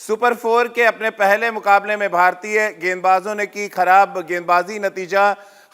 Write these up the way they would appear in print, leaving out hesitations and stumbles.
Super 4 के अपने पहले मुकाबले में भारतीय गेंदबाजों ने की खराब गेंदबाजी, नतीजा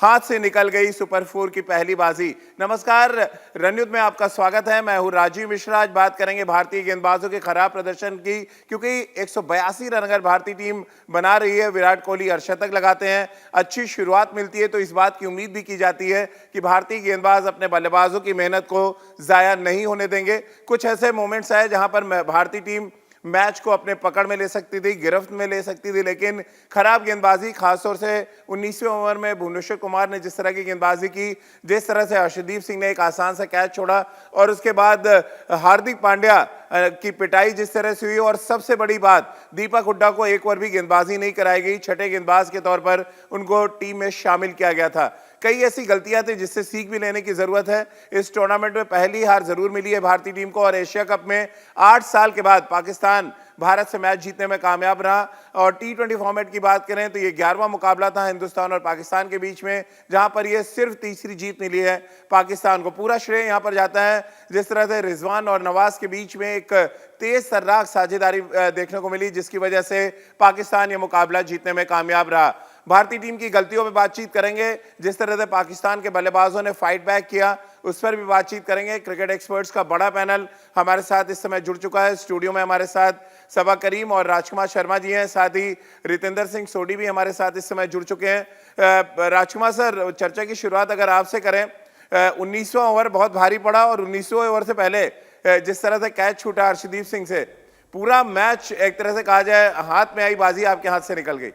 हाथ से निकल गई सुपर 4 की पहली बाजी। नमस्कार, रनयुद्ध में आपका स्वागत है। मैं हूं राजीव मिश्रा। आज बात करेंगे भारतीय गेंदबाजों के खराब प्रदर्शन की, क्योंकि 182 रन अगर भारतीय टीम बना रही है, विराट कोहली अर्धशतक लगाते हैं, अच्छी शुरुआत मिलती है, तो इस बात की उम्मीद भी की जाती है कि भारतीय गेंदबाज अपने बल्लेबाजों की मेहनत को जाया नहीं होने देंगे। कुछ ऐसे मोमेंट्स आए जहां पर भारतीय टीम मैच को अपने पकड़ में ले सकती थी, गिरफ्त में ले सकती थी, लेकिन खराब गेंदबाजी, खासतौर से 19वें ओवर में भुवनेश्वर कुमार ने जिस तरह की गेंदबाजी की, जिस तरह से अर्शदीप सिंह ने एक आसान सा कैच छोड़ा, और उसके बाद हार्दिक पांड्या की पिटाई जिस तरह से हुई, और सबसे बड़ी बात, दीपक हुड्डा को एक ओवर भी गेंदबाजी नहीं कराई गई। छठे गेंदबाज के तौर पर उनको टीम में शामिल किया गया था। कई ऐसी गलतियां थी जिससे सीख भी लेने की जरूरत है। इस टूर्नामेंट में पहली हार जरूर मिली है भारतीय टीम को, और एशिया कप में 8 साल के बाद पाकिस्तान भारत से मैच जीतने में कामयाब रहा। और T20 फॉर्मेट की बात करें तो ये 11वां मुकाबला था हिंदुस्तान और पाकिस्तान के बीच में, जहां पर ये सिर्फ तीसरी जीत मिली है पाकिस्तान को। पूरा श्रेय यहां पर जाता है जिस तरह से रिजवान और नवाज के बीच में एक तेज तर्राक साझेदारी देखने को मिली, जिसकी वजह से पाकिस्तान ये मुकाबला जीतने में कामयाब रहा। भारतीय टीम की गलतियों पर बातचीत करेंगे, जिस तरह से पाकिस्तान के बल्लेबाजों ने फाइट बैक किया उस पर भी बातचीत करेंगे। क्रिकेट एक्सपर्ट्स का बड़ा पैनल हमारे साथ इस समय जुड़ चुका है। स्टूडियो में हमारे साथ सबा करीम और राजकुमार शर्मा जी हैं, साथ ही रितेंद्र सिंह सोडी भी हमारे साथ इस समय जुड़ चुके हैं। राजकुमार सर, चर्चा की शुरुआत अगर आपसे करें, 19वां ओवर बहुत भारी पड़ा, और 19वें ओवर से पहले जिस तरह से कैच छूटा अर्शदीप सिंह से, पूरा मैच एक तरह से कहा जाए हाथ में आई बाजी आपके हाथ से निकल गई।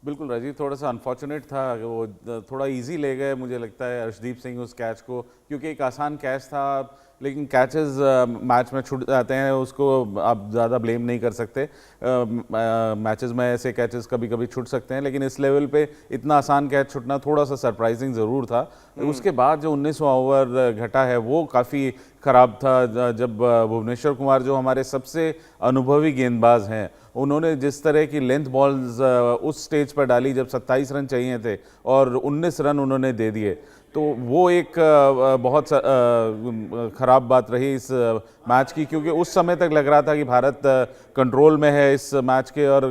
बिल्कुल राजीव, थोड़ा सा अनफॉर्चुनेट था, वो थोड़ा इजी ले गए मुझे लगता है अर्शदीप सिंह उस कैच को, क्योंकि एक आसान कैच था। लेकिन कैचेस मैच में छूट जाते हैं, उसको आप ज़्यादा ब्लेम नहीं कर सकते। मैचेस में ऐसे कैचेस कभी कभी छूट सकते हैं, लेकिन इस लेवल पे इतना आसान कैच छूटना थोड़ा सा सरप्राइजिंग ज़रूर था। उसके बाद जो 19वां ओवर घटा है वो काफ़ी ख़राब था, जब भुवनेश्वर कुमार जो हमारे सबसे अनुभवी गेंदबाज हैं, उन्होंने जिस तरह की लेंथ बॉल्स उस स्टेज पर डाली जब 27 रन चाहिए थे और 19 रन उन्होंने दे दिए, तो वो एक बहुत ख़राब बात रही इस मैच की, क्योंकि उस समय तक लग रहा था कि भारत कंट्रोल में है इस मैच के, और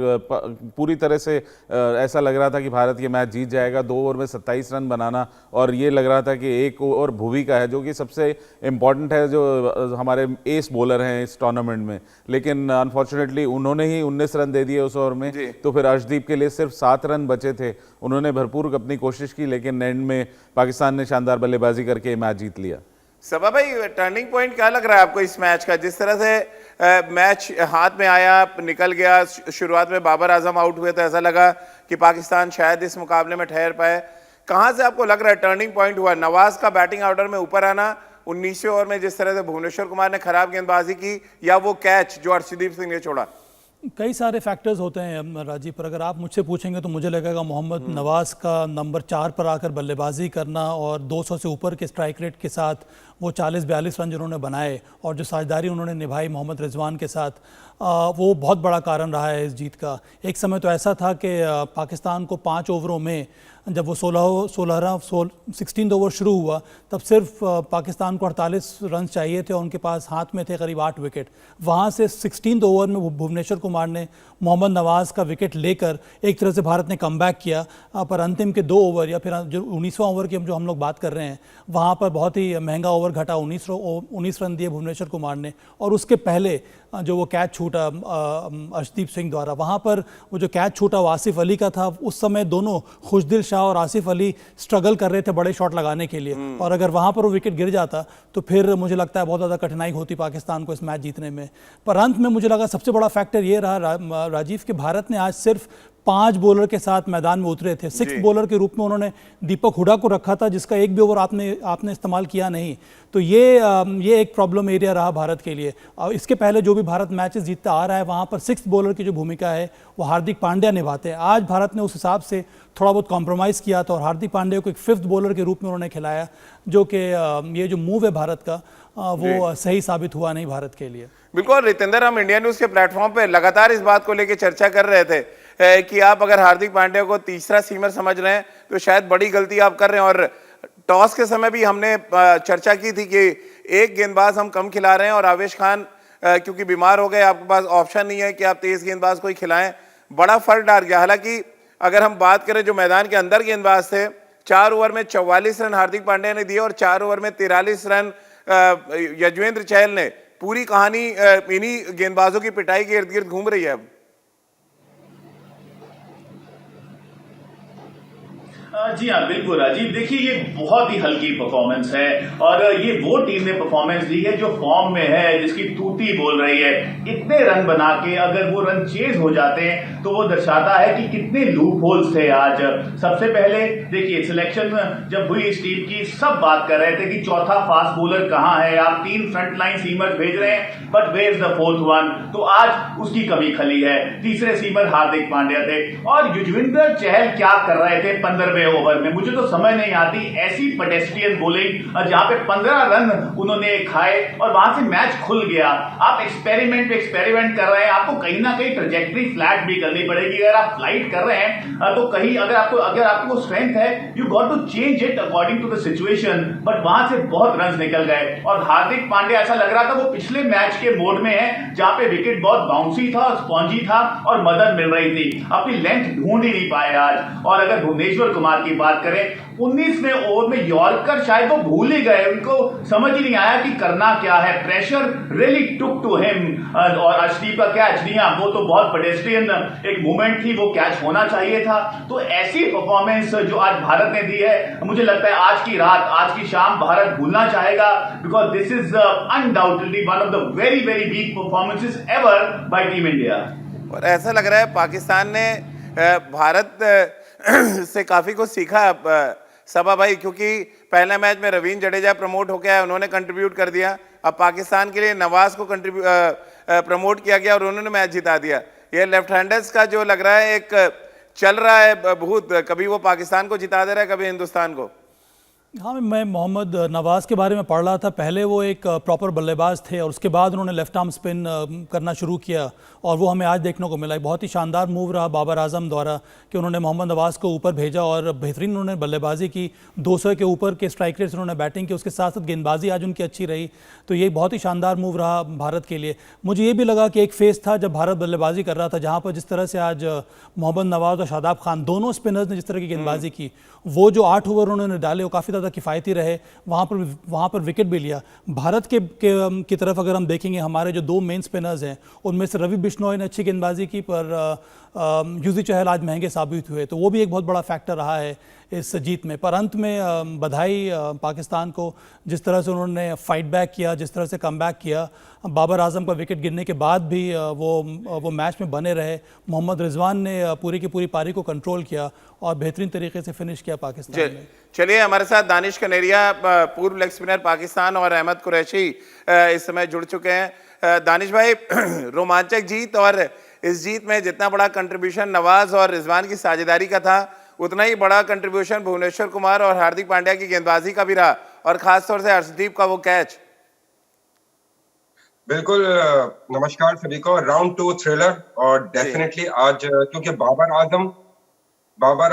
पूरी तरह से ऐसा लग रहा था कि भारत ये मैच जीत जाएगा। 2 ओवर में 27 रन बनाना, और ये लग रहा था कि एक ओवर भुवी का है जो कि सबसे इम्पॉर्टेंट है, जो हमारे एस बॉलर हैं इस टूर्नामेंट में, लेकिन अनफॉर्चुनेटली उन्होंने ही 19 रन दे दिए उस ओवर में। तो फिर अर्शदीप के लिए सिर्फ 7 रन बचे थे। उन्होंने भरपूर अपनी कोशिश की, लेकिन एंड में पाकिस्तान ने शानदार बल्लेबाजी करके मैच जीत लिया। सबा भाई, टर्निंग पॉइंट क्या लग रहा है आपको इस मैच का? जिस तरह से मैच हाथ में आया, निकल गया, शुरुआत में बाबर आजम आउट हुए तो ऐसा लगा कि पाकिस्तान शायद इस मुकाबले में ठहर पाए। कहां से आपको लग रहा है टर्निंग पॉइंट हुआ? नवाज का बैटिंग ऑर्डर में ऊपर आना, 19वें ओवर में जिस तरह से भुवनेश्वर कुमार ने खराब गेंदबाजी की, या वो कैच जो अर्शदीप सिंह ने छोड़ा? कई सारे फैक्टर्स होते हैं राजीव, पर अगर आप मुझसे पूछेंगे तो मुझे लगेगा मोहम्मद नवाज़ का नंबर 4 पर आकर बल्लेबाजी करना और 200 से ऊपर के स्ट्राइक रेट के साथ वो 40-42 रन जिन्होंने बनाए, और जो साझेदारी उन्होंने निभाई मोहम्मद रिजवान के साथ, वो बहुत बड़ा कारण रहा है इस जीत का। एक समय तो ऐसा था कि पाकिस्तान को 5 ओवरों में, जब वो 16 ओवर शुरू हुआ, तब सिर्फ पाकिस्तान को 48 रन चाहिए थे और उनके पास हाथ में थे करीब 8 विकेट। वहाँ से 16 ओवर में भुवनेश्वर कुमार ने मोहम्मद नवाज़ का विकेट लेकर एक तरह से भारत ने कमबैक किया, पर अंतिम के 2 ओवर, या फिर जो 19वां ओवर की जो हम लोग बात कर रहे हैं, वहाँ पर बहुत ही महंगा ओवर घटा। 19 रन दिए भुवनेश्वर कुमार ने, और उसके पहले जो वो कैच छूटा अर्शदीप सिंह द्वारा, वहाँ पर वो जो कैच छूटा वो आसिफ अली का था। उस समय दोनों, खुशदिल शाह और आसिफ अली, स्ट्रगल कर रहे थे बड़े शॉट लगाने के लिए, और अगर वहाँ पर वो विकेट गिर जाता तो फिर मुझे लगता है बहुत ज़्यादा कठिनाई होती पाकिस्तान को इस मैच जीतने में। पर अंत में मुझे लगा सबसे बड़ा फैक्टर ये रहा राजीव, कि भारत ने आज सिर्फ 5 बॉलर के साथ मैदान में उतरे थे। 6 बॉलर के रूप में उन्होंने दीपक हुड्डा को रखा था, जिसका एक भी ओवर आपने इस्तेमाल किया नहीं। तो ये एक प्रॉब्लम एरिया रहा भारत के लिए। और इसके पहले जो भी भारत मैचेस जीतता आ रहा है, वहाँ पर 6th बॉलर की जो भूमिका है वो हार्दिक पांड्या निभाते हैं। आज भारत ने उस हिसाब से थोड़ा बहुत कॉम्प्रोमाइज़ किया था, और हार्दिक पांड्या को एक 5th बॉलर के रूप में उन्होंने खिलाया, जो कि ये जो मूव है भारत का, वो सही साबित हुआ नहीं भारत के लिए। बिल्कुल रितेंद्र, हम इंडिया न्यूज के प्लेटफॉर्म पे लगातार इस बात को लेकर चर्चा कर रहे थे कि आप अगर हार्दिक पांड्या को तीसरा सीमर समझ रहे हैं तो शायद बड़ी गलती आप कर रहे हैं। और टॉस के समय भी हमने चर्चा की थी कि एक गेंदबाज हम कम खिला रहे हैं, और आवेश खान क्योंकि बीमार हो गए, आपके पास ऑप्शन नहीं है कि आप तेज गेंदबाज को ही खिलाएं, बड़ा फर्क डाल गया। हालांकि अगर हम बात करें जो मैदान के अंदर गेंदबाज थे, 4 ओवर में 44 रन हार्दिक पांड्या ने दिए और 4 ओवर में 43 रन यजुवेंद्र चहल ने। पूरी कहानी इन्हीं गेंदबाजों की पिटाई के इर्द गिर्द घूम रही है अब। जी हाँ, बिल्कुल राजीव। देखिए, ये बहुत ही हल्की परफॉर्मेंस है और ये वो टीम ने परफॉर्मेंस दी है जो फॉर्म में है, जिसकी तूती बोल रही है। इतने रन बना के अगर वो रन चेज हो जाते हैं तो वो दर्शाता है कि कितने लूप होल्स थे आज। सबसे पहले देखिए, सिलेक्शन जब हुई इस टीम की, सब बात कर रहे थे कि चौथा फास्ट बॉलर कहाँ है, आप 3 फ्रंट लाइन सीमर भेज रहे हैं, but where is the 4th one. तो आज उसकी कमी खली है। तीसरे सीमर हार्दिक पांड्या थे और युजवेंद्र चहल क्या कर रहे थे 15वें ओवर में, मुझे तो समझ नहीं आती। ऐसी पेडेस्ट्रियन बॉलिंग जहां पे 15 रन उन्होंने खाए और वहां से मैच खुल गया। आप एक्सपेरिमेंट कर रहे हैं, आपको कहीं ना कहीं ट्रेजेक्टरी फ्लैट भी करनी पड़ेगी। अगर आप फ्लाइट कर रहे हैं तो कहीं अगर आपको स्ट्रेंथ है, you got to change it according to the situation. But वहां से बहुत रन निकल गए और हार्दिक पांड्या ऐसा लग रहा था वो पिछले मैच के मोड में है, जहां पे विकेट बहुत बाउंसी था, स्पॉन्जी था और मदद मिल रही थी। अपनी लेंथ ढूंढ ही नहीं पाए आज। और अगर भुवनेश्वर कुमार की बात करें, 19वें ओवर में यॉर्कर शायद वो भूल ही गए, उनको समझ ही नहीं आया कि करना क्या है। Pressure really took to him. और अर्शदीप का कैच नहीं, वो तो बहुत पेडेस्ट्रियन एक मूवमेंट थी, वो कैच होना चाहिए था। तो ऐसी परफॉर्मेंस जो आज भारत ने दी है, मुझे लगता है आज की रात, आज की शाम भारत भूलना चाहेगा, because this is undoubtedly one of the very very weak performances ever bye team India. और ऐसा लग रहा है पाकिस्तान ने भारत से काफी कुछ सीखा सबा भाई, क्योंकि पहले मैच में रवींद्र जडेजा प्रमोट होकर आए, उन्होंने कंट्रीब्यूट कर दिया। अब पाकिस्तान के लिए नवाज को प्रमोट किया गया और उन्होंने मैच जिता दिया। ये लेफ्ट हैंडर्स का जो लग रहा है एक चल रहा है बहुत, कभी वो पाकिस्तान को जिता दे रहा है, कभी हिंदुस्तान को। हाँ, मैं मोहम्मद नवाज़ के बारे में पढ़ रहा था। पहले वो एक प्रॉपर बल्लेबाज थे और उसके बाद उन्होंने लेफ्ट आर्म स्पिन करना शुरू किया और वो हमें आज देखने को मिला। एक बहुत ही शानदार मूव रहा बाबर आजम द्वारा कि उन्होंने मोहम्मद नवाज़ को ऊपर भेजा और बेहतरीन उन्होंने बल्लेबाजी की। 200 के ऊपर के स्ट्राइक रेट से उन्होंने बैटिंग की, उसके साथ साथ गेंदबाजी आज उनकी अच्छी रही। तो ये बहुत ही शानदार मूव रहा भारत के लिए। मुझे ये भी लगा कि एक फेज़ था जब भारत बल्लेबाजी कर रहा था, जहाँ पर जिस तरह से आज मोहम्मद नवाज़ और शादाब खान दोनों स्पिनर्स ने जिस तरह की गेंदबाजी की, वो जो 8 ओवर उन्होंने डाले वो काफ़ी ज़्यादा किफ़ायती रहे। वहाँ पर विकेट भी लिया। भारत की तरफ अगर हम देखेंगे, हमारे जो 2 मेन स्पिनर्स हैं उनमें से रवि बिश्नोई ने अच्छी गेंदबाजी की, पर युजवेंद्र चहल आज महंगे साबित हुए, तो वो भी एक बहुत बड़ा फैक्टर रहा है इस जीत में। पर अंत में बधाई पाकिस्तान को, जिस तरह से उन्होंने फाइट बैक किया, जिस तरह से कम बैक किया। बाबर आजम का विकेट गिरने के बाद भी वो मैच में बने रहे। मोहम्मद रिजवान ने पूरी की पूरी पारी को कंट्रोल किया और बेहतरीन तरीके से फिनिश किया पाकिस्तान ने। चलिए, हमारे साथ दानिश कनेरिया, पूर्व लेग स्पिनर पाकिस्तान, और अहमद कुरैशी इस समय जुड़ चुके हैं। दानिश भाई, रोमांचक जीत, और इस जीत में जितना बड़ा कंट्रीब्यूशन नवाज और रिजवान की साझेदारी का था, उतना ही बड़ा कंट्रीब्यूशन भुवनेश्वर कुमार और हार्दिक पांड्या की गेंदबाजी का भी रहा, और खासतौर से अर्शदीप का वो कैच। बिल्कुल, नमस्कार सभी को। राउंड 2 थ्रिलर, और डेफिनेटली आज क्योंकि बाबर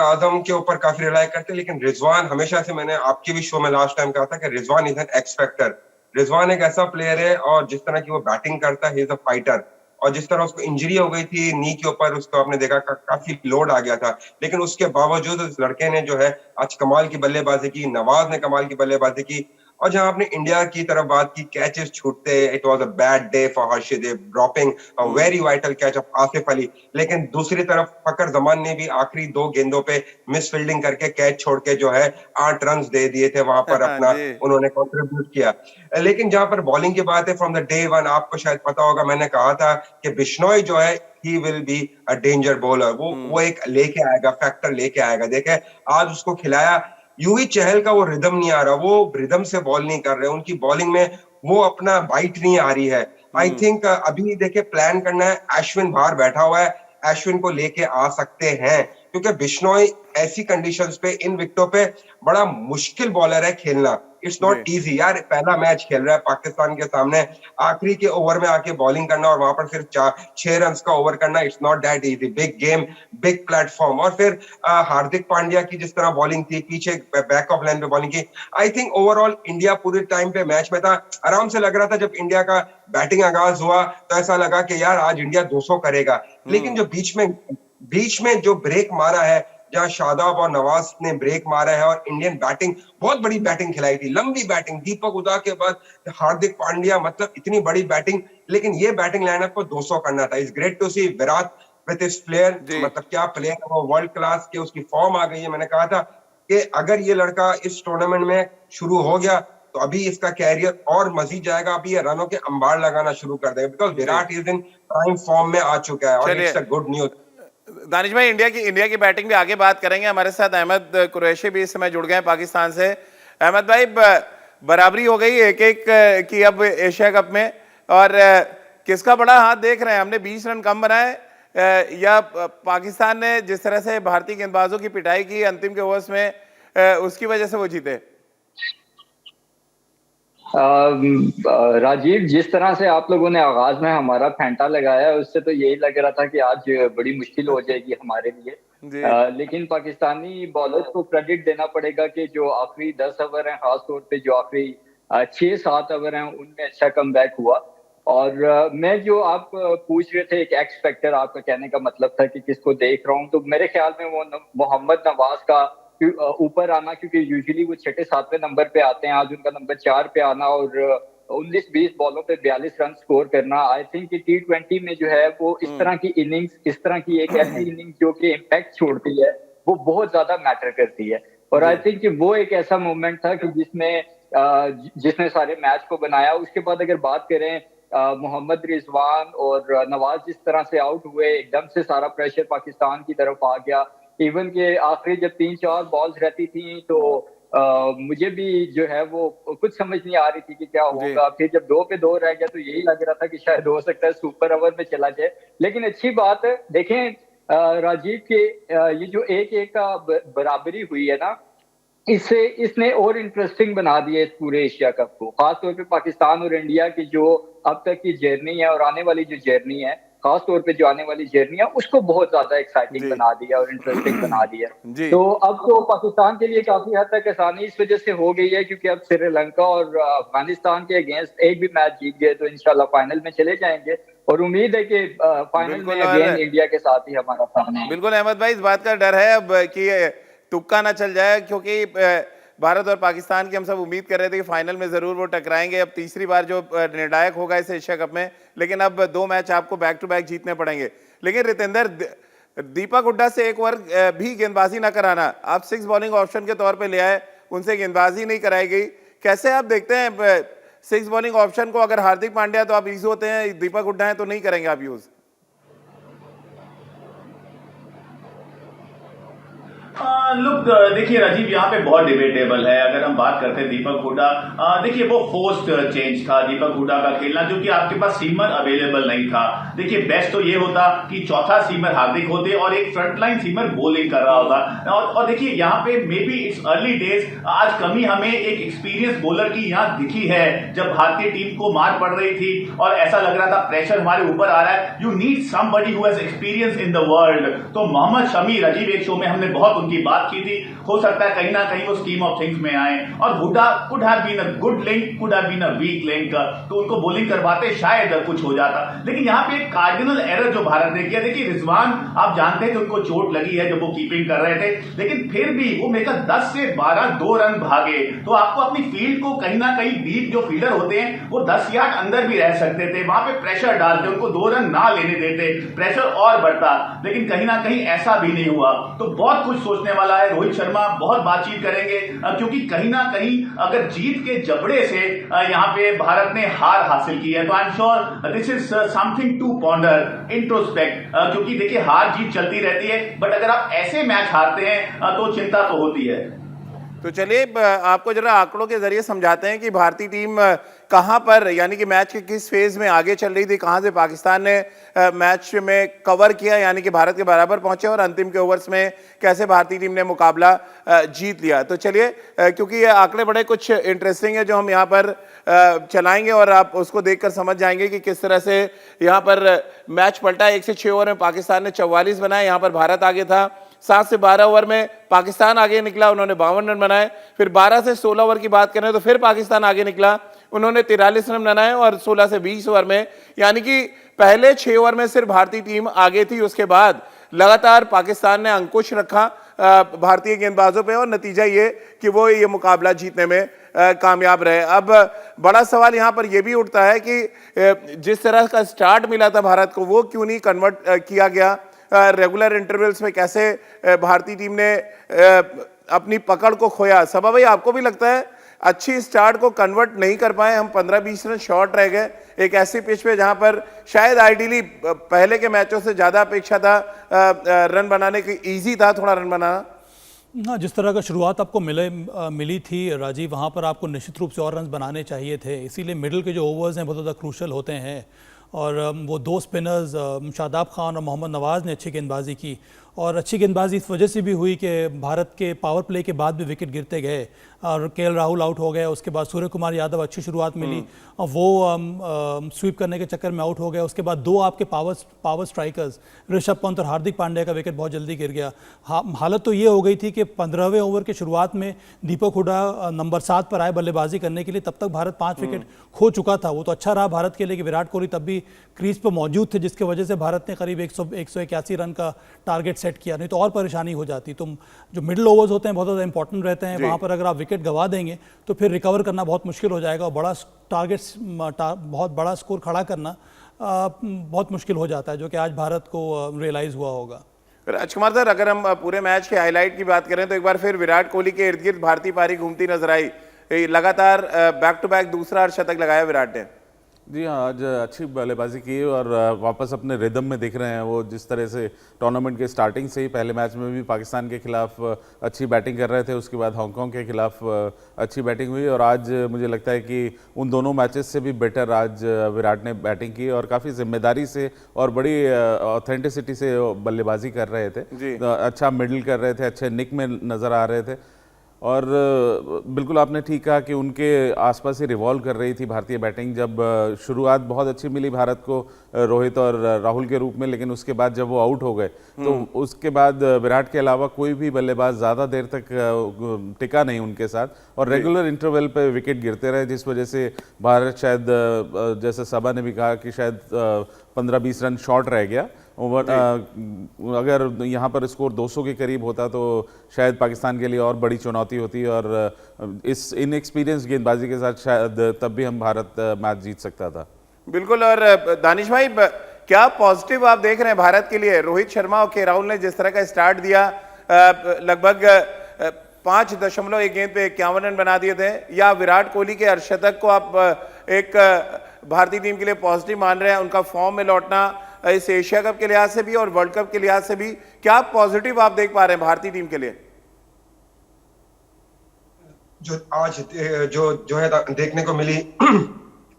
आजम के ऊपर काफी रिलाई करते हैं, लेकिन रिजवान हमेशा से, मैंने आपके भी शो में लास्ट टाइम कहा था कि Rizwan is an x factor. Rizwan एक ऐसा प्लेयर है, और जिस तरह की वो बैटिंग करता है, ही इज अ फाइटर। और जिस तरह उसको इंजरी हो गई थी नी के ऊपर, उसको आपने देखा काफी लोड आ गया था, लेकिन उसके बावजूद इस लड़के ने जो है आज कमाल की बल्लेबाजी की। नवाज ने कमाल की बल्लेबाजी की। और जहां आपने इंडिया की तरफ बात की, कैचेस छूटते, it was a bad day for Harshdeep, dropping a very vital catch off Asif Ali. लेकिन दूसरी तरफ फकर जमान ने भी आखिरी 2 गेंदों पे मिस फील्डिंग करके कैच छोड़ के जो है 8 रन दे दिए थे, वहां पर अपना उन्होंने कंट्रीब्यूट किया। लेकिन जहां पर बॉलिंग की बात है, फ्रॉम द डे 1 आपको शायद पता होगा, मैंने कहा था कि बिश्नोई जो है he will be a danger bowler. वो एक लेके आएगा, फैक्टर लेके आएगा। देखे आज उसको खिलाया। युवी चहल का वो रिदम नहीं आ रहा, वो रिदम से बॉल नहीं कर रहे, उनकी बॉलिंग में वो अपना बाइट नहीं आ रही है। आई थिंक अभी देखे प्लान करना है, अश्विन बाहर बैठा हुआ है, अश्विन को लेके आ सकते हैं, क्योंकि बिश्नोई ऐसी कंडीशंस पे इन विकेटों पे बड़ा मुश्किल बॉलर है खेलना। इट्स नॉट इजी यार, पहला मैच खेल रहा है पाकिस्तान के सामने, आखिरी के ओवर में आके बॉलिंग करना और वहां पर सिर्फ 6 रन का ओवर करना, it's not that easy. Big game, big platform. और फिर हार्दिक पांड्या की जिस तरह बॉलिंग थी, पीछे बैक ऑफ लाइन पे बॉलिंग की, आई थिंक ओवरऑल इंडिया पूरे टाइम पे मैच में था। आराम से लग रहा था जब इंडिया का बैटिंग आगाज हुआ तो ऐसा लगा कि यार आज इंडिया 200 करेगा। लेकिन जो बीच में जो ब्रेक मारा है, जहां शादाब और नवाज ने ब्रेक मारा है और इंडियन बैटिंग बहुत बड़ी बैटिंग खिलाई थी, लंबी बैटिंग, दीपक हुडा के बाद हार्दिक पांड्या, मतलब इतनी बड़ी बैटिंग, लेकिन ये बैटिंग लाइनअप को 200 करना था। It's great to see Virat with his player, मतलब क्या प्लेयर है वो, वर्ल्ड क्लास के, उसकी फॉर्म आ गई है। मैंने कहा था कि अगर ये लड़का इस टूर्नामेंट में शुरू हो गया तो अभी इसका कैरियर और मजीद जाएगा, अभी ये रनों के अंबार लगाना शुरू कर देगा, because Virat is in prime form में आ चुका है और it's a good news. Danish भाई, इंडिया की बैटिंग भी आगे बात करेंगे। हमारे साथ अहमद कुरैशी भी इस समय जुड़ गए हैं पाकिस्तान से। अहमद भाई, बराबरी हो गई 1-1 की अब एशिया कप में, और किसका बड़ा हाथ देख रहे हैं? हमने 20 रन कम बनाए या पाकिस्तान ने जिस तरह से भारतीय गेंदबाजों की पिटाई की अंतिम के ओवर्स में, उसकी वजह से वो जीते? राजीव, जिस तरह से आप लोगों ने आगाज में हमारा फेंटा लगाया, उससे तो यही लग रहा था कि आज बड़ी मुश्किल हो जाएगी हमारे लिए। लेकिन पाकिस्तानी बॉलर्स को क्रेडिट देना पड़ेगा कि जो आखिरी 10 ओवर हैं, खासतौर पे जो आखिरी 6-7 ओवर हैं, उनमें अच्छा कमबैक हुआ। और मैं जो आप पूछ रहे थे, एक एक्स फैक्टर आपका कहने का मतलब था कि किसको देख रहा हूँ, तो मेरे ख्याल में वो मोहम्मद नवाज का ऊपर आना, क्योंकि यूजुअली वो 6-7वें नंबर पे आते हैं, आज उनका नंबर 4 पे आना और 19-20 बॉलों पे 42 रन स्कोर करना, आई थिंक कि T20 में जो है वो इस तरह की इनिंग्स, इस तरह की एक ऐसी इनिंग्स जो कि इम्पैक्ट छोड़ती है, वो बहुत ज्यादा मैटर करती है। और आई थिंक कि वो एक ऐसा मोमेंट था कि जिसने सारे मैच को बनाया। उसके बाद अगर बात करें मोहम्मद रिजवान और नवाज जिस तरह से आउट हुए, एकदम से सारा प्रेशर पाकिस्तान की तरफ आ गया। इवन के आखिरी जब 3-4 बॉल्स रहती थी तो मुझे भी जो है वो कुछ समझ नहीं आ रही थी कि क्या होगा। फिर जब 2 पे 2 रह गया तो यही लग रहा था कि शायद हो सकता है सुपर ओवर में चला जाए। लेकिन अच्छी बात है, देखें राजीव के ये जो 1-1 का बराबरी हुई है ना, इसने और इंटरेस्टिंग बना दिया इस पूरे एशिया कप को। खासतौर पे पाकिस्तान और इंडिया की जो अब तक की जर्नी है और आने वाली जो जर्नी है, खासतौर पे जो आने वाली जर्नी है, उसको बहुत ज्यादा एक्साइटिंग बना दिया और इंटरेस्टिंग बना दिया। तो अब तो पाकिस्तान के लिए काफी हद तक आसानी इस वजह से हो गई है क्योंकि अब श्रीलंका और अफगानिस्तान के अगेंस्ट एक भी मैच जीत गए तो इंशाल्लाह फाइनल में चले जाएंगे। और उम्मीद है कि फाइनल में अगेन इंडिया के साथ ही हमारा सामना है। बिल्कुल अहमद भाई, इस बात का डर है अब कि तुक्का ना चल जाए, क्योंकि भारत और पाकिस्तान की हम सब उम्मीद कर रहे थे कि फाइनल में जरूर वो टकराएंगे। अब तीसरी बार जो निर्णायक होगा इस एशिया कप में, लेकिन अब 2 मैच आपको बैक टू बैक जीतने पड़ेंगे। लेकिन रितेंद्र, दीपक हुड्डा से एक ओवर भी गेंदबाजी ना कराना, आप 6 बॉलिंग ऑप्शन के तौर पे ले आए, उनसे गेंदबाजी नहीं कराई गई। कैसे आप देखते हैं 6 बॉलिंग ऑप्शन को? अगर हार्दिक पांड्या तो आप यूज होते हैं, दीपक हुड्डा है तो नहीं करेंगे आप यूज? लुक, देखिए राजीव, यहाँ पे बहुत डिबेटेबल है। अगर हम बात करते हैं दीपक हुड्डा, देखिए वो फोर्स्ड चेंज था दीपक हुड्डा का खेलना, जो कि आपके पास सीमर अवेलेबल नहीं था। देखिए बेस्ट तो ये होता कि चौथा सीमर हार्दिक होते और एक फ्रंटलाइन सीमर बॉलिंग कर रहा होता। और देखिए यहाँ पे may be it's early days, आज कमी हमें एक एक्सपीरियंस बॉलर की यहाँ दिखी है। जब भारतीय टीम को मार पड़ रही थी और ऐसा लग रहा था प्रेशर हमारे ऊपर आ रहा है, you need somebody who has experience in the world. तो मोहम्मद शमी, राजीव एक शो में हमने बहुत उनकी बात की थी, हो सकता है कहीं ना कहीं वो स्कीम ऑफ थिंग्स में आए। और Hooda could have been a good link, could have been a weak link, तो उनको बॉलिंग करवाते शायद कुछ हो जाता। लेकिन यहाँ पे एक कार्डिनल एरर जो भारत ने किया, देखिए रिजवान आप जानते हैं कि उनको चोट लगी है जब वो कीपिंग कर रहे थे, लेकिन फिर भी वो मेरे 10 से 12 2 रन भागे। तो आपको अपनी फील्ड को कहीं ना कहीं डीप जो फील्डर होते हैं वो 10 यार्ड अंदर भी रह सकते थे, वहां पे प्रेशर डालते, उनको 2 रन ना लेने देते, प्रेशर और बढ़ता। लेकिन कहीं ना कहीं ऐसा भी नहीं हुआ। तो बहुत कुछ सोचने वाला है। रोहित शर्मा बहुत बातचीत करेंगे, क्योंकि कहीं ना कहीं अगर जीत के जबड़े से यहां पे भारत ने हार हासिल की है, तो I am sure this is something to ponder, introspect. क्योंकि देखिए हार जीत चलती रहती है, बट अगर आप ऐसे मैच हारते हैं तो चिंता तो होती है। तो चलिए आपको जरा आंकड़ों के जरिए समझाते हैं कि भारतीय टीम कहां पर, यानी कि मैच के किस फेज में आगे चल रही थी, कहां से पाकिस्तान ने मैच में कवर किया, यानी कि भारत के बराबर पहुंचे, और अंतिम के ओवर्स में कैसे भारतीय टीम ने मुकाबला जीत लिया। तो चलिए, क्योंकि ये आंकड़े बड़े कुछ इंटरेस्टिंग है जो हम यहाँ पर चलाएंगे और आप उसको देखकर समझ जाएंगे कि किस तरह से यहाँ पर मैच पलटा। 1 से 6 ओवर में पाकिस्तान ने 44 बनाए, यहाँ पर भारत आगे था। 7 से 12 ओवर में पाकिस्तान आगे निकला, उन्होंने 52 रन बनाए। फिर 12 से 16 ओवर की बात करें तो फिर पाकिस्तान आगे निकला, उन्होंने 43 रन बनाए। और 16 से 20 ओवर में, यानी कि पहले 6 ओवर में सिर्फ भारतीय टीम आगे थी, उसके बाद लगातार पाकिस्तान ने अंकुश रखा भारतीय गेंदबाजों पे, और नतीजा ये कि वो ये मुकाबला जीतने में कामयाब रहे। अब बड़ा सवाल यहाँ पर यह भी उठता है कि जिस तरह का स्टार्ट मिला था भारत को, वो क्यों नहीं कन्वर्ट किया गया रेगुलर इंटरवल्स में? कैसे भारतीय टीम ने अपनी पकड़ को खोया? सबा भाई, आपको भी लगता है अच्छी स्टार्ट को कन्वर्ट नहीं कर पाए हम? 15-20 रन शॉर्ट रह गए एक ऐसी पिच पे जहां पर शायद आइडियली पहले के मैचों से ज्यादा अपेक्षा था रन बनाने की, इजी था थोड़ा रन बनाना। हाँ, जिस तरह का शुरुआत आपको मिली थी राजीव, वहाँ पर आपको निश्चित रूप से और रन बनाने चाहिए थे। इसीलिए मिडिल के जो ओवर्स हैं बहुत ज़्यादा क्रूशल होते हैं, और वो 2 स्पिनर्स शादाब खान और मोहम्मद नवाज़ ने अच्छी गेंदबाजी की। और अच्छी गेंदबाजी इस वजह से भी हुई कि भारत के पावर प्ले के बाद भी विकेट गिरते गए और केएल राहुल आउट हो गए। उसके बाद सूर्य कुमार यादव अच्छी शुरुआत मिली और वो स्वीप करने के चक्कर में आउट हो गया। उसके बाद 2 आपके पावर स्ट्राइकर्स ऋषभ पंत और हार्दिक पांड्या का विकेट बहुत जल्दी गिर गया। हालत तो ये हो गई थी कि 15वें ओवर के शुरुआत में दीपक हुडा नंबर 7 पर आए बल्लेबाजी करने के लिए, तब तक भारत 5 विकेट खो चुका था। वो तो अच्छा रहा भारत के लिए कि विराट कोहली तब भी क्रीज पर मौजूद थे, जिसकी वजह से भारत ने करीब 181 रन का टारगेट सेट किया, नहीं तो और परेशानी हो जाती। तो जो मिडिल ओवर्स होते हैं बहुत ज़्यादा इंपॉर्टेंट रहते हैं, वहाँ पर अगर आप विकेट गंवा देंगे तो फिर रिकवर करना बहुत मुश्किल हो जाएगा, और बड़ा टारगेट बहुत बड़ा स्कोर खड़ा करना बहुत मुश्किल हो जाता है, जो कि आज भारत को रियलाइज़ हुआ होगा। राजकुमार सर, अगर हम पूरे मैच के हाईलाइट की बात करें तो एक बार फिर विराट कोहली के इर्द गिर्द भारतीय पारी घूमती नजर आई। लगातार बैक टू बैक दूसरा अर्धशतक लगाया विराट ने। जी हाँ, आज अच्छी बल्लेबाजी की और वापस अपने रिदम में दिख रहे हैं वो। जिस तरह से टूर्नामेंट के स्टार्टिंग से ही पहले मैच में भी पाकिस्तान के खिलाफ अच्छी बैटिंग कर रहे थे, उसके बाद हांगकांग के खिलाफ अच्छी बैटिंग हुई, और आज मुझे लगता है कि उन दोनों मैचेस से भी बेटर आज विराट ने बैटिंग की और काफ़ी जिम्मेदारी से और बड़ी ऑथेंटिसिटी से बल्लेबाजी कर रहे थे। अच्छा मिडल कर रहे थे, अच्छे निक में नज़र आ रहे थे, और बिल्कुल आपने ठीक कहा कि उनके आसपास ही रिवॉल्व कर रही थी भारतीय बैटिंग। जब शुरुआत बहुत अच्छी मिली भारत को रोहित और राहुल के रूप में, लेकिन उसके बाद जब वो आउट हो गए तो उसके बाद विराट के अलावा कोई भी बल्लेबाज ज़्यादा देर तक टिका नहीं उनके साथ, और रेगुलर इंटरवल पे विकेट गिरते रहे, जिस वजह से भारत शायद, जैसे सबा ने भी कहा, कि शायद 15-20 रन शॉर्ट रह गया ओवर। अगर यहाँ पर स्कोर 200 के करीब होता तो शायद पाकिस्तान के लिए और बड़ी चुनौती होती, और इस इनएक्सपीरियंस गेंदबाजी के साथ शायद तब भी हम भारत मैच जीत सकता था। बिल्कुल। और दानिश भाई, क्या पॉजिटिव आप देख रहे हैं भारत के लिए? रोहित शर्मा और के राहुल ने जिस तरह का स्टार्ट दिया, लगभग 5.1 गेंद पे 51 रन बना दिए थे, या विराट कोहली के अर्धशतक को आप एक भारतीय टीम के लिए पॉजिटिव मान रहे हैं? उनका फॉर्म में लौटना इस एशिया कप के लिहाज से भी और वर्ल्ड कप के लिहाज से भी, क्या पॉजिटिव आप देख पा रहे हैं भारतीय टीम के लिए? जो आज जो है देखने को मिली,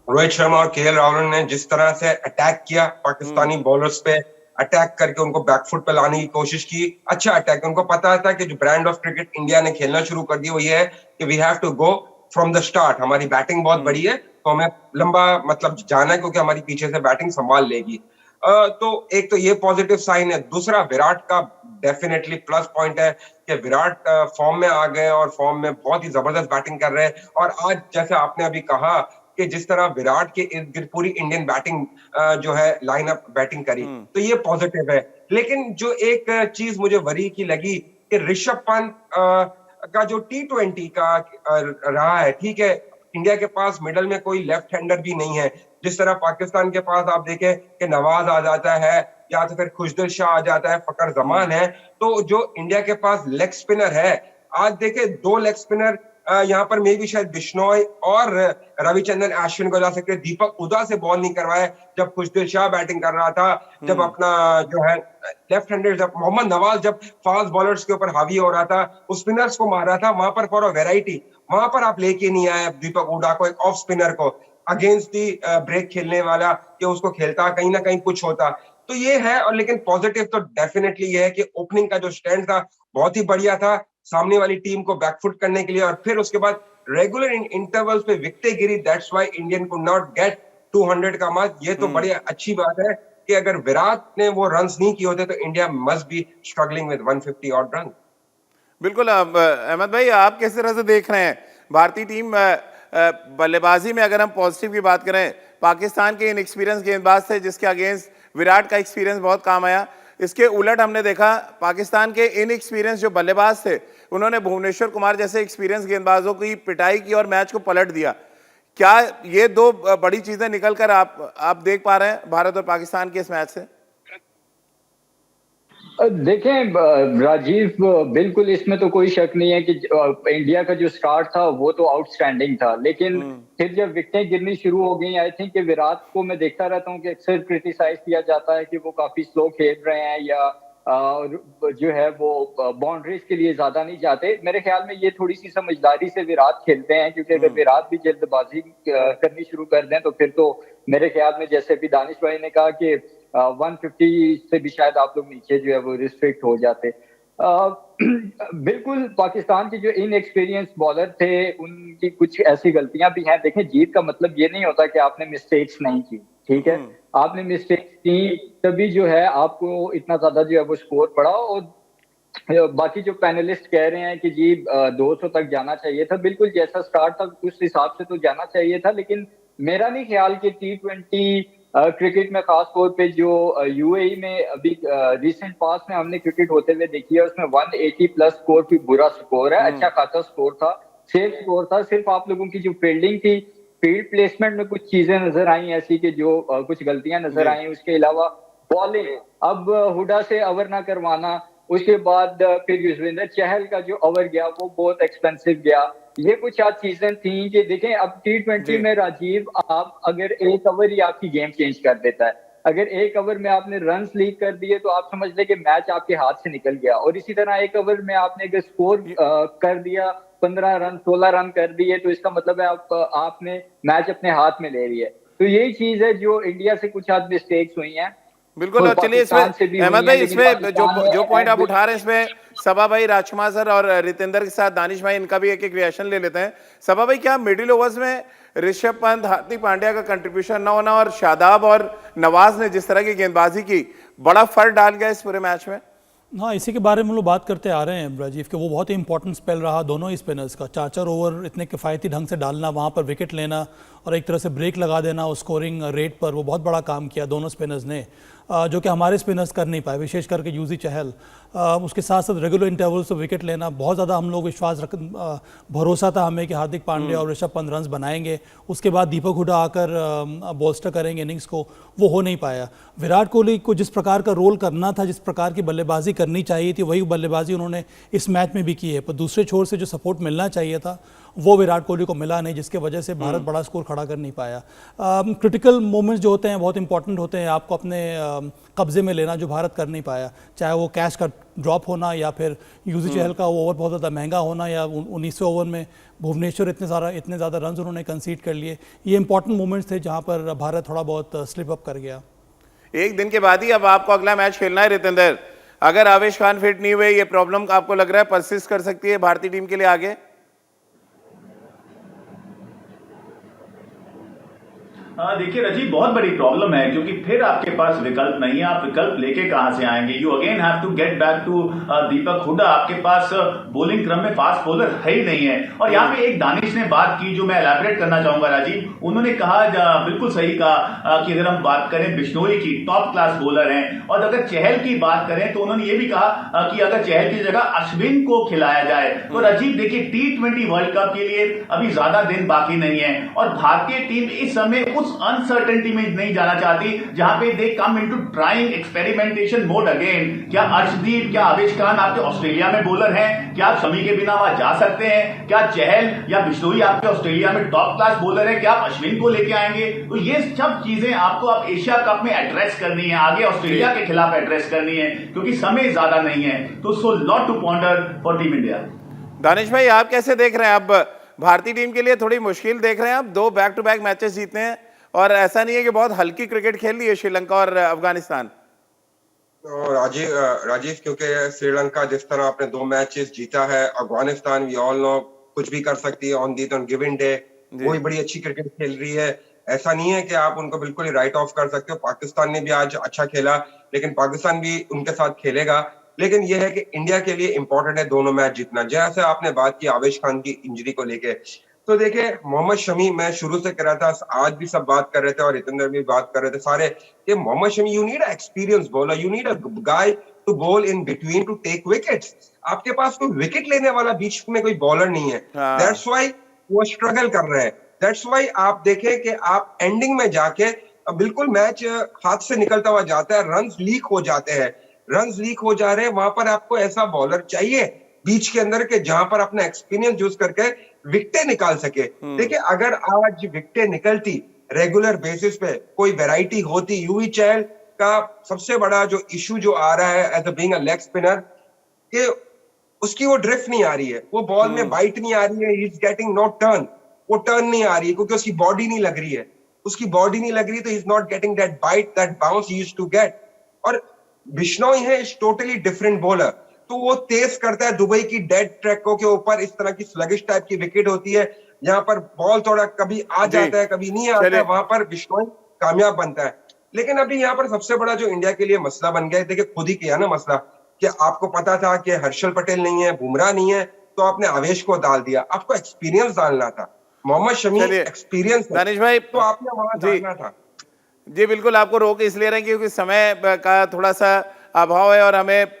रोहित शर्मा और केएल राहुल ने जिस तरह से अटैक किया पाकिस्तानी बॉलर्स पे, अटैक करके उनको बैकफुट पे लाने की कोशिश की। अच्छा अटैक, उनको पता था कि जो ब्रांड ऑफ क्रिकेट इंडिया ने खेलना शुरू कर दिया वो ये है कि we have to go from the start. हमारी बैटिंग बहुत बड़ी है तो हमें लंबा जाना है, क्योंकि हमारी पीछे से बैटिंग संभाल लेगी। तो एक तो ये पॉजिटिव साइन है। दूसरा, विराट का डेफिनेटली प्लस पॉइंट है कि विराट फॉर्म में आ गए और फॉर्म में बहुत ही जबरदस्त बैटिंग कर रहे हैं। और आज जैसे आपने अभी कहा कि जिस तरह विराट के इर्द गिर्द पूरी इंडियन बैटिंग जो है लाइनअप बैटिंग करी, तो ये पॉजिटिव है। लेकिन जो एक चीज मुझे वरी की लगी कि ऋषभ पंत का जो T20 का रहा है, ठीक है, इंडिया के पास मिडल में कोई लेफ्ट हैंडर भी नहीं है। जिस तरह पाकिस्तान के पास आप देखें कि नवाज आ जाता है या तो फिर खुशदिल शाह आ जाता है, फकर जमान है, तो जो इंडिया के पास लेग स्पिनर है, आज देखे 2 लेग स्पिनर यहाँ पर मे भी शायद बिश्नोई और रविचंद्रन अश्विन को जा सकते, दीपक हुडा से बॉल नहीं करवाए जब खुशदिल शाह बैटिंग कर रहा था, जब अपना जो है लेफ्ट हैंडेड, जब मोहम्मद नवाज जब फास्ट बॉलर्स के ऊपर हावी हो रहा था, उस स्पिनर्स को मार रहा था, वहां पर फॉर अ वेराइटी वहां पर आप लेके नहीं आए दीपक हुडा को, एक ऑफ स्पिनर को अगेंस्ट दी ब्रेक खेलने वाला, कि उसको खेलता कहीं ना कहीं कुछ होता। तो ये है। और लेकिन पॉजिटिव तो डेफिनेटली ये है कि ओपनिंग का जो स्टैंड था बहुत ही बढ़िया था सामने वाली टीम को बैकफुट करने के लिए, और फिर उसके बाद रेगुलर इंटरवल्स पे विकेटें गिरी, that's why Indian could not get 200 का मार्क। ये तो बड़ी अच्छी बात है कि अगर विराट ने वो रन्स नहीं किए होते तो India must be struggling with 150 odd run. बिल्कुल। अहमद भाई, आप किस तरह से देख रहे हैं भारतीय टीम बल्लेबाजी में? अगर हम पॉजिटिव की बात करें, पाकिस्तान के इनएक्सपीरियंस गेंदबाज थे जिसके अगेंस्ट विराट का एक्सपीरियंस बहुत काम आया। इसके उलट हमने देखा पाकिस्तान के इनएक्सपीरियंस जो बल्लेबाज थे उन्होंने भुवनेश्वर कुमार जैसे एक्सपीरियंस गेंदबाजों की पिटाई की और मैच को पलट दिया। क्या ये दो बड़ी चीजें निकलकर आप देख पा रहे हैं भारत और पाकिस्तान के इस मैच से? देखें राजीव, बिल्कुल इसमें तो कोई शक नहीं है कि इंडिया का जो स्टार्ट था वो तो आउटस्टैंडिंग था, लेकिन फिर जब विकेटें गिरनी शुरू हो गई, आई थिंक कि विराट को मैं देखता रहता हूँ कि अक्सर क्रिटिसाइज किया जाता है कि वो काफी स्लो खेल रहे हैं या जो है वो बाउंड्रीज के लिए ज्यादा नहीं जाते। मेरे ख्याल में ये थोड़ी सी समझदारी से विराट खेलते हैं, क्योंकि अगर विराट भी जल्दबाजी करनी शुरू कर दें तो फिर तो मेरे ख्याल में, जैसे भी दानिश भाई ने कहा कि 150 से भी शायद आप लोग नीचे जो है वो रिस्ट्रिक्ट हो जाते। बिल्कुल पाकिस्तान के जो इनएक्सपीरियंस बॉलर थे उनकी कुछ ऐसी गलतियां भी हैं। देखें, जीत का मतलब ये नहीं होता कि आपने मिस्टेक्स नहीं की, ठीक है, आपने मिस्टेक्स की तभी जो है आपको इतना ज्यादा जो है वो स्कोर पड़ा। और बाकी जो पैनलिस्ट कह रहे हैं कि जी 200 तक जाना चाहिए था, बिल्कुल जैसा स्टार्ट था उस हिसाब से तो जाना चाहिए था, लेकिन मेरा नहीं ख्याल कि T20 क्रिकेट में खास तौर पे जो यूएई में अभी रिसेंट पास में हमने क्रिकेट होते हुए देखी है उसमें 180 प्लस स्कोर भी बुरा स्कोर है, अच्छा खासा स्कोर था, सेफ स्कोर था। सिर्फ आप लोगों की जो फील्डिंग थी, फील्ड प्लेसमेंट में कुछ चीजें नजर आई ऐसी कि जो कुछ गलतियां नजर आई। उसके अलावा बॉलिंग, अब हुडा से ओवर ना करवाना, उसके बाद फिर युजवेंद्र चहल का जो ओवर गया वो बहुत एक्सपेंसिव गया। ये कुछ आज चीजें थी कि देखें अब T20 में राजीव, आप अगर एक ओवर ही आपकी गेम चेंज कर देता है, अगर एक ओवर में आपने रन लीक कर दिए तो आप समझ लें कि मैच आपके हाथ से निकल गया। और इसी तरह एक ओवर में आपने अगर स्कोर कर दिया 15 रन 16 रन कर दिए तो इसका मतलब है आपने मैच अपने हाथ में ले लिया। तो यही चीज है जो इंडिया से कुछ आज मिस्टेक्स हुई हैं। बिल्कुल। और चलिए इसमें अहमद भाई, इसमें जो पॉइंट आप उठा रहे हैं इसमें सबा भाई, राजकुमार सर और रितेंद्र के साथ दानिश भाई, इनका भी एक एक रिएक्शन ले लेते हैं। सबा भाई, क्या मिडिल ओवर्स में ऋषभ पंत, हार्दिक पांड्या का कंट्रीब्यूशन ना होना और शादाब और नवाज ने जिस तरह की गेंदबाजी की, बड़ा फर्क डाल गया इस पूरे मैच में? हाँ, इसी के बारे में हम लोग बात करते आ रहे हैं राजीव के। वो बहुत ही इंपॉर्टेंट स्पेल रहा दोनों ही स्पिनर्स का। 4-4 ओवर इतने किफ़ायती ढंग से डालना, वहाँ पर विकेट लेना और एक तरह से ब्रेक लगा देना उस स्कोरिंग रेट पर, वो बहुत बड़ा काम किया दोनों स्पिनर्स ने, जो कि हमारे स्पिनर्स कर नहीं पाए, विशेष करके यूजी चहल। उसके साथ साथ रेगुलर इंटरवल से विकेट लेना, बहुत ज़्यादा हम लोग भरोसा था हमें कि हार्दिक पांड्या और ऋषभ पंत रन्स बनाएंगे, उसके बाद दीपक हुडा आकर बोल्स्टर करेंगे इनिंग्स को, वो हो नहीं पाया। विराट कोहली को जिस प्रकार का रोल करना था, जिस प्रकार की बल्लेबाजी करनी चाहिए थी, वही बल्लेबाजी उन्होंने इस मैच में भी की है, पर दूसरे छोर से जो सपोर्ट मिलना चाहिए था वो विराट कोहली को मिला नहीं, जिसके वजह से भारत बड़ा स्कोर खड़ा कर नहीं पाया। क्रिटिकल मोमेंट्स जो होते हैं बहुत इंपॉर्टेंट होते हैं, आपको अपने कब्जे में लेना, जो भारत कर नहीं पाया, चाहे वो कैच का ड्रॉप होना या फिर यूजी चहल का ओवर बहुत ज़्यादा महंगा होना या 19वें ओवर में भुवनेश्वर इतने ज़्यादा रन उन्होंने कंसीड कर लिए। ये इंपॉर्टेंट मोमेंट्स थे जहाँ पर भारत थोड़ा बहुत स्लिप अप कर गया। एक दिन के बाद ही अब आपको अगला मैच खेलना है रितेंद्र। अगर आवेश खान फिट नहीं हुए, ये प्रॉब्लम आपको लग रहा है परसिस्ट कर सकती है भारतीय टीम के लिए आगे? देखिए राजीव, बहुत बड़ी प्रॉब्लम है क्योंकि फिर आपके पास विकल्प नहीं है। आप विकल्प लेके कहां से आएंगे? You again have to get back to Deepak Hooda. आपके पास बॉलिंग क्रम में फास्ट बॉलर है ही नहीं है। और यहाँ पे एक दानिश ने बात की जो मैं एलैबोरेट करना चाहूंगा राजीव। उन्होंने कहा, बिल्कुल सही कहा, कि अगर हम बात करें बिश्नोई की, टॉप क्लास बॉलर हैं। और अगर चहल की बात करें तो उन्होंने ये भी कहा कि अगर चहल की जगह अश्विन को खिलाया जाए तो राजीव देखिए T20 वर्ल्ड कप के लिए अभी ज्यादा दिन बाकी नहीं है और भारतीय टीम इस समय उस उस अनसर्टेनिटी में नहीं जाना चाहती जहां पे they come into trying experimentation mode again. क्या अर्शदीप, क्या आवेश खान आपके ऑस्ट्रेलिया में बॉलर हैं? क्या आप शमी के बिना वहां जा सकते हैं? क्या चहल या बिश्नोई आपके ऑस्ट्रेलिया में टॉप क्लास बॉलर है? क्या आप अश्विन को लेके आएंगे? तो ये सब चीजें आपको अब एशिया कप में एड्रेस करनी है, आगे ऑस्ट्रेलिया के खिलाफ एड्रेस करनी है, क्योंकि समय ज्यादा नहीं है। तो so lot to ponder for team India. Danish भाई, आप कैसे देख रहे हैं? अब भारतीय टीम के लिए थोड़ी मुश्किल देख रहे हैं आप? 2 बैक टू बैक मैचेस जीतने हैं और ऐसा नहीं है कि बहुत हल्की क्रिकेट खेल रही है श्रीलंका और अफगानिस्तान। तो राजीव, क्योंकि श्रीलंका जिस तरह आपने 2 मैचेस जीता है, अफगानिस्तान वी ऑल नो कुछ भी कर सकती है ऑन गिवन डे, वो भी बड़ी अच्छी क्रिकेट खेल रही है। ऐसा नहीं है कि आप उनको बिल्कुल ही राइट ऑफ कर सकते हो। पाकिस्तान ने भी आज अच्छा खेला, लेकिन पाकिस्तान भी उनके साथ खेलेगा। लेकिन यह है कि इंडिया के लिए इंपॉर्टेंट है दोनों मैच जीतना। जैसे आपने बात की आवेश खान की इंजरी को लेके, तो देखिए मोहम्मद शमी, मैं शुरू से कर रहा था, आज भी सब बात कर रहे थे और हितेंद्र भी बात कर रहे थे सारे, कि Mohammed Shami, you need experience bowler, you need a guy to bowl in between to take wickets. आपके पास कोई विकेट लेने वाला बीच में कोई बॉलर नहीं है। दैट्स व्हाई वो स्ट्रगल कर रहे हैं। दैट्स व्हाई आप देखें कि आप एंडिंग में जाके बिल्कुल मैच हाथ से निकलता हुआ जाता है, रन्स लीक हो जाते हैं, रन्स लीक हो जा रहे हैं। वहां पर आपको ऐसा बॉलर चाहिए बीच के अंदर के जहां पर अपना एक्सपीरियंस यूज करके विकेटें निकाल सके। देखिए अगर आज विकेटें निकलती रेगुलर बेसिस पे, कोई वैरायटी होती, यूवी चहल का सबसे बड़ा जो इशू जो आ रहा है as a being a leg spinner, कि उसकी वो ड्रिफ्ट नहीं आ रही है, वो बॉल में बाइट नहीं आ रही है, he is getting no turn, वो टर्न नहीं आ रही है क्योंकि उसकी बॉडी नहीं लग रही है, उसकी बॉडी नहीं लग रही, तो he is not getting that bite, that bounce he used to get. और बिश्नोई है इज टोटली डिफरेंट बॉलर, तो वो तेज करता है दुबई की डेड ट्रैकों के ऊपर। इस तरह की स्लगिश टाइप की विकेट होती है जहां पर बॉल थोड़ा कभी आ जाता है कभी नहीं आता है, वहां पर बिश्नोई कामयाब बनता है। लेकिन अभी यहाँ पर सबसे बड़ा जो इंडिया के लिए मसला बन गया है, देखिए खुद ही किया ना मसला, कि आपको पता था कि हर्षल पटेल नहीं है, बुमराह नहीं है, तो आपने आवेश को डाल दिया। आपको एक्सपीरियंस डालना था, मोहम्मद शमी एक्सपीरियंस, दानिश भाई, तो आपने वहां डालना था। जी बिल्कुल, आपको रोक इसलिए रहे हैं क्योंकि समय का थोड़ा सा अभाव है और हमें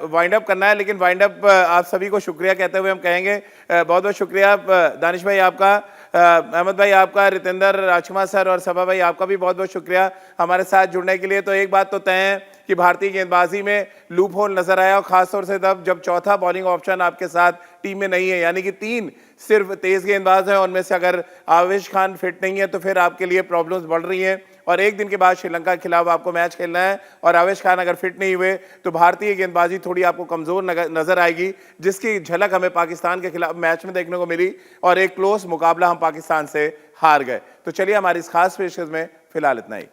वाइंड अप करना है। लेकिन वाइंड अप आप सभी को शुक्रिया कहते हुए हम कहेंगे, बहुत बहुत शुक्रिया दानिश भाई आपका, अहमद भाई आपका, रितेंद्र, राजकुमार सर और सभा भाई आपका भी बहुत बहुत शुक्रिया हमारे साथ जुड़ने के लिए। तो एक बात तो तय है कि भारतीय गेंदबाजी में लूप होल नजर आया, और खासतौर से तब जब चौथा बॉलिंग ऑप्शन आपके साथ टीम में नहीं है, यानी कि 3 सिर्फ तेज गेंदबाज हैं, उनमें से अगर आवेश खान फिट नहीं है तो फिर आपके लिए प्रॉब्लम्स बढ़ रही हैं। और एक दिन के बाद श्रीलंका के खिलाफ आपको मैच खेलना है और आवेश खान अगर फिट नहीं हुए तो भारतीय गेंदबाजी थोड़ी आपको कमजोर नजर आएगी, जिसकी झलक हमें पाकिस्तान के खिलाफ मैच में देखने को मिली और एक क्लोज मुकाबला हम पाकिस्तान से हार गए। तो चलिए हमारी इस खास पेशकश में फिलहाल इतना ही।